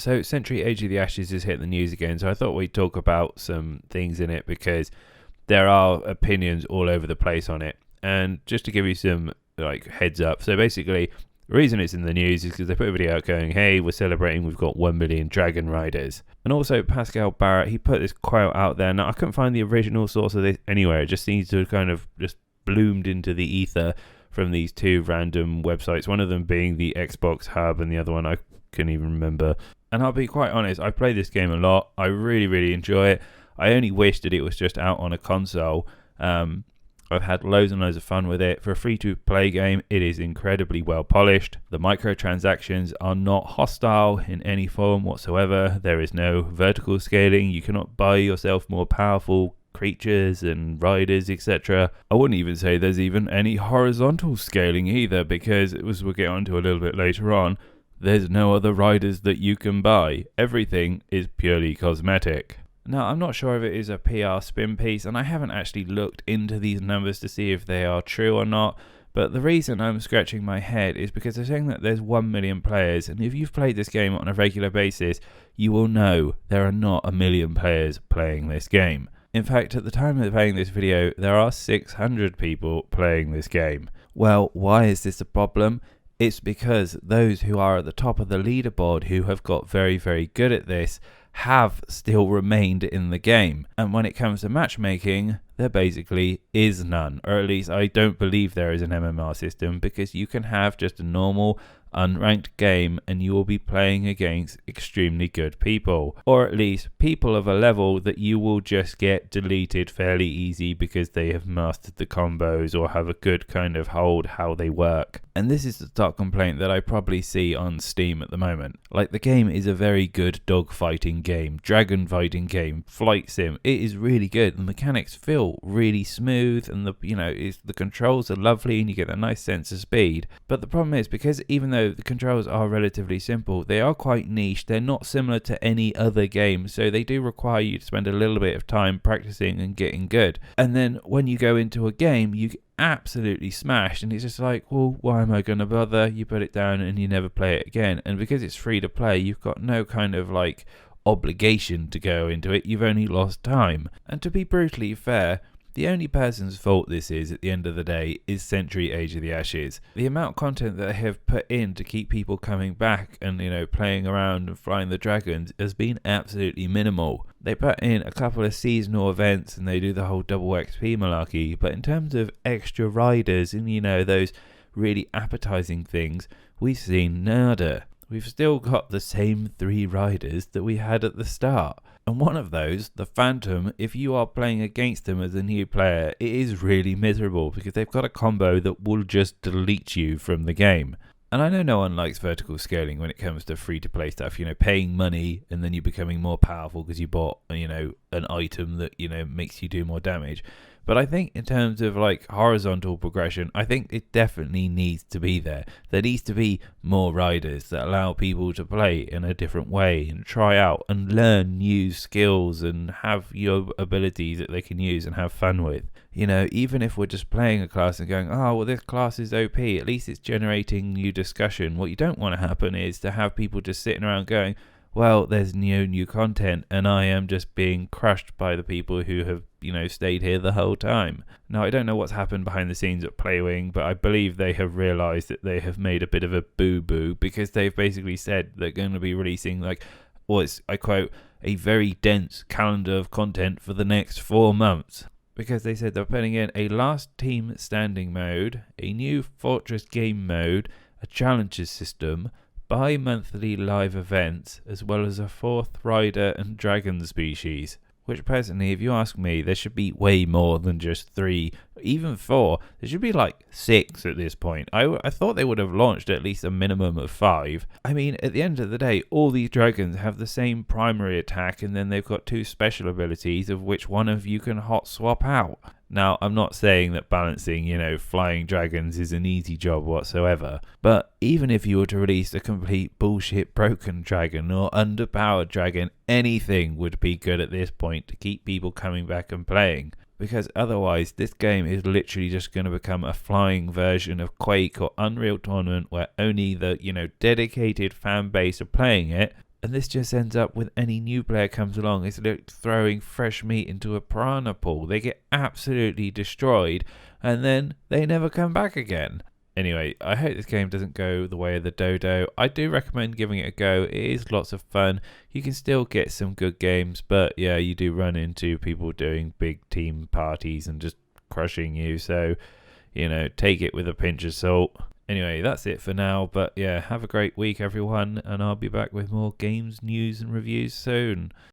So Century Age of the Ashes has hit the news again, so I thought we'd talk about some things in it because there are opinions all over the place on it. And just to give you some heads up, so basically the reason it's in the news is because they put a video out going, hey, we're celebrating, we've got 1 million Dragon Riders. And also Pascal Barrett, he put this quote out there. Now I couldn't find the original source of this anywhere. It just seems to have kind of just bloomed into the ether from these two random websites, one of them being the Xbox Hub and the other one I couldn't even remember. And I'll be quite honest, I play this game a lot. I really, really enjoy it. I only wish that it was just out on a console. I've had loads and loads of fun with it. For a free-to-play game, it is incredibly well polished. The microtransactions are not hostile in any form whatsoever. There is no vertical scaling. You cannot buy yourself more powerful creatures and riders, etc. I wouldn't even say there's even any horizontal scaling either, because as we'll get onto a little bit later on, there's no other riders that you can buy. Everything is purely cosmetic. Now, I'm not sure if it is a PR spin piece, and I haven't actually looked into these numbers to see if they are true or not, but the reason I'm scratching my head is because they're saying that there's 1 million players, and if you've played this game on a regular basis, you will know there are not 1 million players playing this game. In fact, at the time of playing this video, there are 600 people playing this game. Well, why is this a problem? It's because those who are at the top of the leaderboard, who have got very, very good at this, have still remained in the game. And when it comes to matchmaking, there basically is none. Or at least I don't believe there is an MMR system, because you can have just a normal unranked game and you will be playing against extremely good people, or at least people of a level that you will just get deleted fairly easy because they have mastered the combos or have a good kind of hold how they work. And this is the top complaint that I probably see on Steam at the moment. Like, the game is a very good dog fighting game, dragon fighting game, flight sim. It is really good. The mechanics feel really smooth, and the controls are lovely, and you get a nice sense of speed. But the problem is, because even though the controls are relatively simple, they are quite niche. They're not similar to any other game, so they do require you to spend a little bit of time practicing and getting good. And then when you go into a game, you get absolutely smashed, and it's just like, well, why am I going to bother? You put it down and you never play it again. And because it's free to play, you've got no kind of obligation to go into it. You've only lost time. And to be brutally fair, the only person's fault this is, at the end of the day, is Century Age of the Ashes. The amount of content that they have put in to keep people coming back and, playing around and flying the dragons has been absolutely minimal. They put in a couple of seasonal events and they do the whole double XP malarkey, but in terms of extra riders and, those really appetizing things, we've seen nada. We've still got the same 3 riders that we had at the start. And one of those, the Phantom, if you are playing against them as a new player, it is really miserable because they've got a combo that will just delete you from the game. And I know no one likes vertical scaling when it comes to free-to-play stuff, paying money and then you becoming more powerful because you bought, an item that, makes you do more damage. But I think in terms of horizontal progression, I think it definitely needs to be there. There needs to be more riders that allow people to play in a different way and try out and learn new skills and have your abilities that they can use and have fun with. Even if we're just playing a class and going, oh, well, this class is OP, at least it's generating new discussion. What you don't want to happen is to have people just sitting around going, well, there's new content and I am just being crushed by the people who have, stayed here the whole time. Now, I don't know what's happened behind the scenes at Playwing, but I believe they have realised that they have made a bit of a boo-boo because they've basically said they're going to be releasing, I quote, a very dense calendar of content for the next 4 months. Because they said they're putting in a last team standing mode, a new Fortress game mode, a challenges system, bi-monthly live events, as well as a 4th rider and dragon species. Which personally, if you ask me, there should be way more than just 3, even 4. There should be 6 at this point. I thought they would have launched at least a minimum of 5. I mean, at the end of the day, all these dragons have the same primary attack, and then they've got 2 special abilities, of which one of you can hot swap out. Now, I'm not saying that balancing, flying dragons is an easy job whatsoever, but even if you were to release a complete bullshit broken dragon or underpowered dragon, anything would be good at this point to keep people coming back and playing. Because otherwise, this game is literally just going to become a flying version of Quake or Unreal Tournament where only the, dedicated fan base are playing it, And this just ends up with any new player comes along, it's like throwing fresh meat into a piranha pool. They get absolutely destroyed and then they never come back again. Anyway, I hope this game doesn't go the way of the dodo. I do recommend giving it a go. It is lots of fun. You can still get some good games, but yeah, you do run into people doing big team parties and just crushing you. So, take it with a pinch of salt. Anyway, that's it for now. But yeah, have a great week, everyone. And I'll be back with more games, news, and reviews soon.